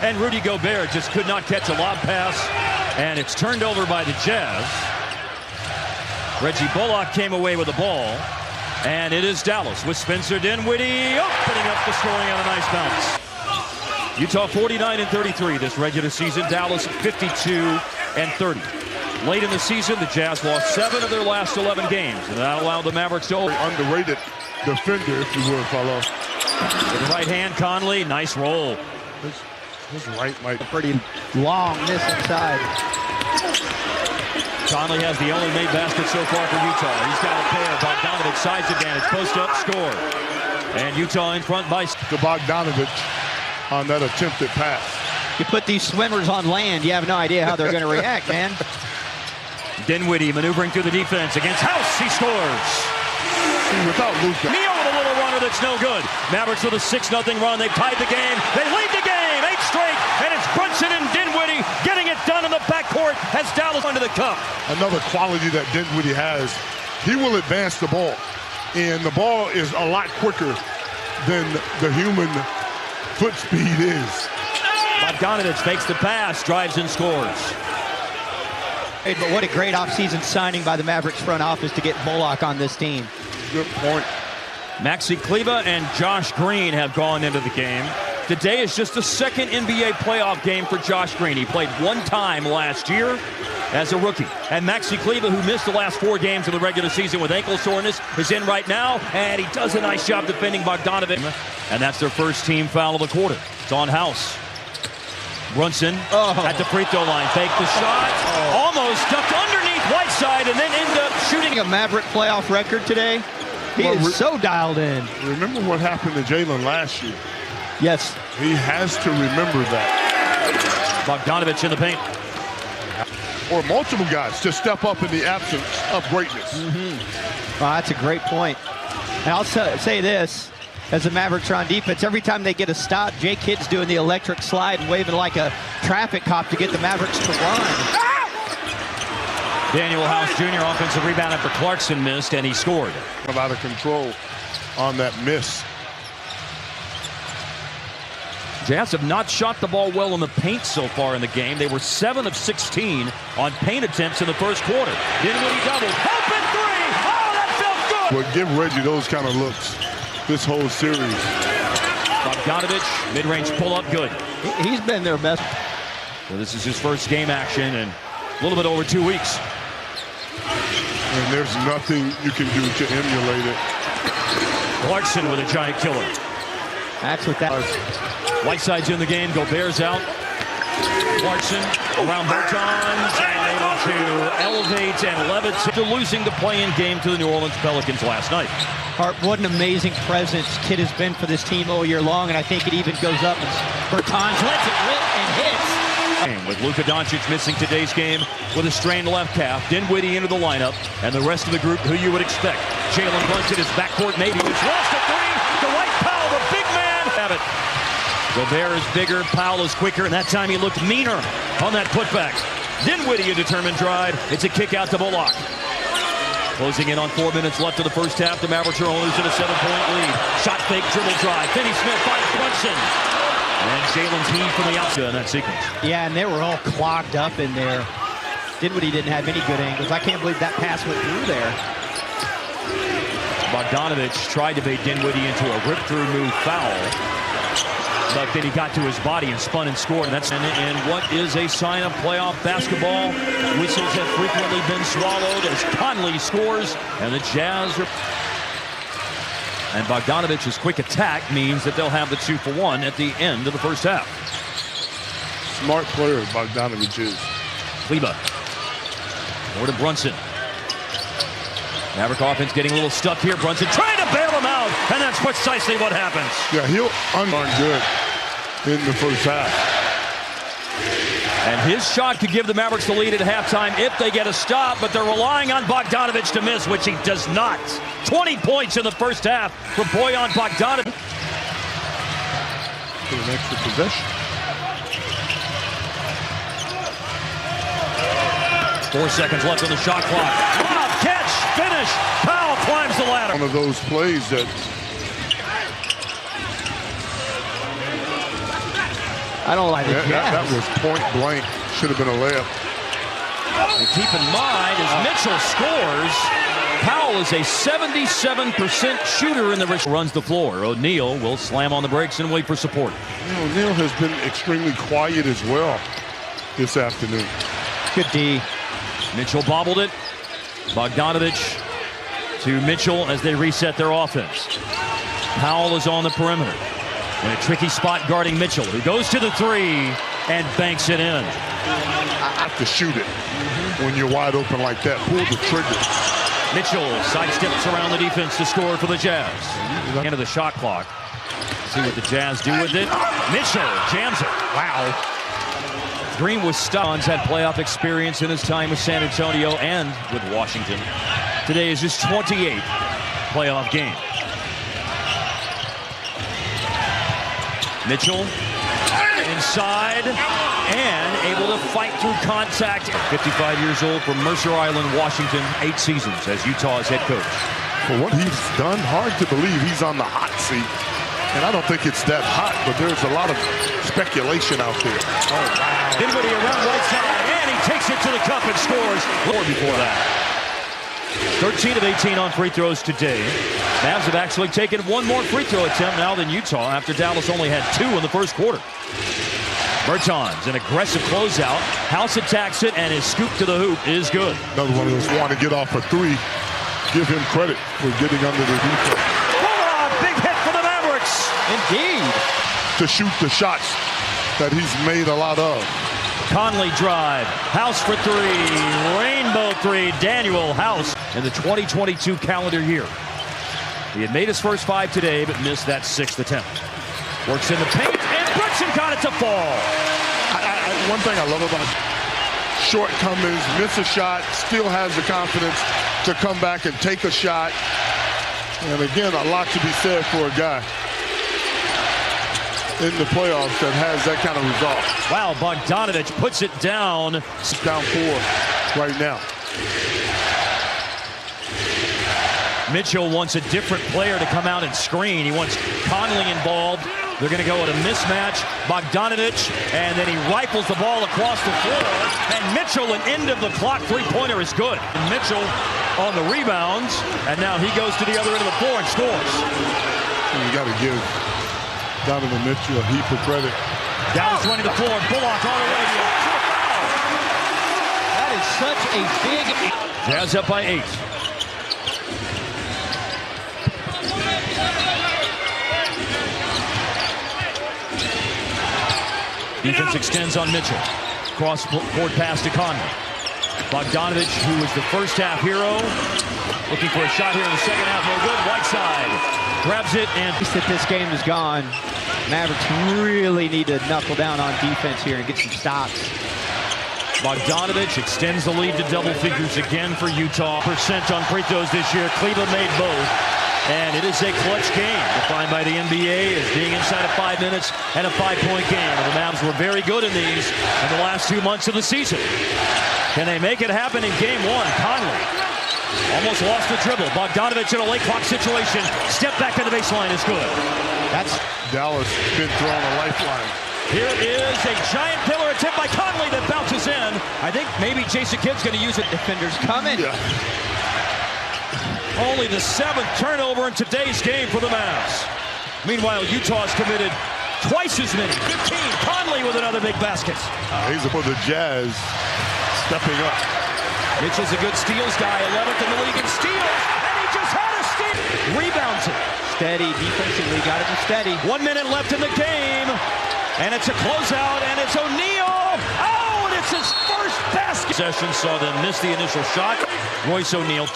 And Rudy Gobert just could not catch a lob pass. And it's turned over by the Jazz. Reggie Bullock came away with the ball. And it is Dallas with Spencer Dinwiddie opening up the scoring on a nice bounce. Utah 49-33 this regular season. Dallas 52-30. Late in the season, the Jazz lost 7 of their last 11 games, and that allowed the Mavericks to underrated defender, if you will, follow. With the right hand, Conley, nice roll. His right might pretty long miss inside. Conley has the only made basket so far for Utah. He's got a pair. Bogdanovic size advantage, post up, score, and Utah in front by to Bogdanovic on that attempted pass. You put these swimmers on land, you have no idea how they're going to react, man. Dinwiddie maneuvering through the defense against House. He scores. Without Luka. Neal with a little runner that's no good. Mavericks with a 6-0 run. They've tied the game. They lead the game. 8 straight. And it's Brunson and Dinwiddie getting it done in the backcourt as Dallas under the cup. Another quality that Dinwiddie has, he will advance the ball. And the ball is a lot quicker than the human foot speed is. Bogdanovic fakes the pass, drives and scores. Hey, but what a great offseason signing by the Mavericks front office to get Bullock on this team. Good point. Maxi Kleber and Josh Green have gone into the game. Today is just the second NBA playoff game for Josh Green. He played 1 time last year as a rookie. And Maxi Kleber, who missed the last 4 games of the regular season with ankle soreness, is in right now, and he does a nice job defending Bogdanovic. And that's their first team foul of the quarter. It's on House. Brunson at the free throw line. Fake the shot. Almost ducked underneath Whiteside and then ended up shooting A Maverick playoff record today. He is so dialed in. Remember what happened to Jalen last year? Yes. He has to remember that. Bogdanovic in the paint. Or multiple guys to step up in the absence of greatness. Well, that's a great point. And I'll say this. As the Mavericks are on defense, every time they get a stop, Jay Kidd's doing the electric slide and waving like a traffic cop to get the Mavericks to run. Daniel House Jr. offensive rebound after Clarkson missed, and he scored. Out of control on that miss. Jazz have not shot the ball well in the paint so far in the game. They were 7 of 16 on paint attempts in the first quarter. Dinwiddie doubled. Open 3! Oh, that felt good! Well, give Reggie those kind of looks this whole series. Bogdanovic, mid-range pull-up, good. He's been their best. So this is his first game action in a little bit over 2 weeks. And there's nothing you can do to emulate it. Clarkson with a giant killer. That's what that was. Whiteside's in the game. Gobert's out. Clarkson around Bertans and able to elevate and levitate to losing the play-in game to the New Orleans Pelicans last night. Hart, what an amazing presence Kidd has been for this team all year long, and I think it even goes up as Bertans lets it rip and hits. With Luka Doncic missing today's game with a strained left calf, Dinwiddie into the lineup, and the rest of the group who you would expect. Jalen Brunson is backcourt maybe. It's lost a 3. Dwight Powell, the big man, have it. Gobert is bigger, Powell is quicker, and that time he looked meaner on that putback. Dinwiddie a determined drive. It's a kick out to Bullock. Closing in on 4 minutes left of the first half. The Mavericks are losing a 7-point lead. Shot fake, dribble drive. Finney Smith finds Brunson. And Jalen's heave from the outside in that sequence. Yeah, and they were all clogged up in there. Dinwiddie didn't have any good angles. I can't believe that pass went through there. Bogdanovic tried to bait Dinwiddie into a rip-through move foul. But then he got to his body and spun and scored. And that's in what is a sign of playoff basketball. Whistles have frequently been swallowed as Conley scores, and the Jazz are... And Bogdanovic's quick attack means that they'll have the 2-for-1 at the end of the first half. Smart player, Bogdanovic is. Kleber. Over to Brunson. Maverick offense getting a little stuck here. Brunson trying to bail him out, and that's precisely what happens. Yeah, he'll unlearn good in the first half. And his shot could give the Mavericks the lead at halftime if they get a stop, but they're relying on Bogdanovic to miss, which he does not. 20 points in the first half for Bojan Bogdanovic. For an extra possession. 4 seconds left on the shot clock. Lob, catch, finish. Powell climbs the ladder. One of those plays that... I don't like it. That was point blank. Should have been a layup. And keep in mind, as Mitchell scores, Powell is a 77% shooter in the wrist. Runs the floor. O'Neal will slam on the brakes and wait for support. O'Neal has been extremely quiet as well this afternoon. Good D. Mitchell bobbled it. Bogdanovich to Mitchell as they reset their offense. Powell is on the perimeter in a tricky spot guarding Mitchell, who goes to the three and banks it in. I have to shoot it when you're wide open like that. Pull the trigger. Mitchell sidesteps around the defense to score for the Jazz. End of the shot clock. See what the Jazz do with it. Mitchell jams it. Wow. Green was stunned. Had playoff experience in his time with San Antonio and with Washington. Today is his 28th playoff game. Mitchell inside and able to fight through contact. 55 years old from Mercer Island, Washington. 8 seasons as Utah's head coach. For what he's done, hard to believe he's on the hot seat. And I don't think it's that hot, but there's a lot of speculation out there. Oh, wow. Dinwiddie around right side, and he takes it to the cup and scores. More before that. 13 of 18 on free throws today. Mavs have actually taken one more free throw attempt now than Utah after Dallas only had 2 in the first quarter. Bertans, an aggressive closeout. House attacks it, and his scoop to the hoop is good. Another one of those want to get off a three. Give him credit for getting under the defense. Big hit for the Mavericks. Indeed. To shoot the shots that he's made a lot of. Conley drive. House for 3. Rainbow 3. Daniel House in the 2022 calendar year. He had made his first 5 today, but missed that 6th attempt. Works in the paint, and Brunson got it to fall. One thing I love about shortcomings, miss a shot, still has the confidence to come back and take a shot. And again, a lot to be said for a guy in the playoffs that has that kind of result. Wow, Bogdanovich puts it down. It's down 4 right now. Mitchell wants a different player to come out and screen. He wants Conley involved. They're going to go at a mismatch. Bogdanovich, and then he rifles the ball across the floor. And Mitchell, an end of the clock three-pointer is good. And Mitchell on the rebounds, and now he goes to the other end of the floor and scores. You got to give Donovan Mitchell a heap of credit. Dallas running the floor. Bullock all the way to the foul. That is such a big... Jazz up by 8. Defense extends on Mitchell. Cross-court pass to Conley. Bogdanovich, who was the first half hero, looking for a shot here in the second half. No good. Whiteside grabs it and... That this game is gone. Mavericks really need to knuckle down on defense here and get some stops. Bogdanovich extends the lead to double figures again for Utah. % on free throws this year. Cleveland made both. And it is a clutch game, defined by the NBA as being inside of 5 minutes and a 5-point game. And the Mavs were very good in these in the last 2 months of the season. Can they make it happen in game 1? Conley almost lost the dribble. Bogdanovich in a late clock situation. Step back to the baseline is good. That's Dallas been throwing a lifeline. Here is a giant pillar attempt by Conley that bounces in. I think maybe Jason Kidd's going to use it. Defenders coming. Yeah. Only the 7th turnover in today's game for the Mavs. Meanwhile, Utah's committed twice as many. 15. Conley with another big basket. He's for the Jazz stepping up. Mitchell's a good steals guy, 11th in the league in steals, and he just had a steal. Rebounds it. Steady defensively, got to be steady. 1 minute left in the game, and it's a closeout, and it's O'Neal. Oh, and it's his first basket. Session saw them miss the initial shot. Royce O'Neal.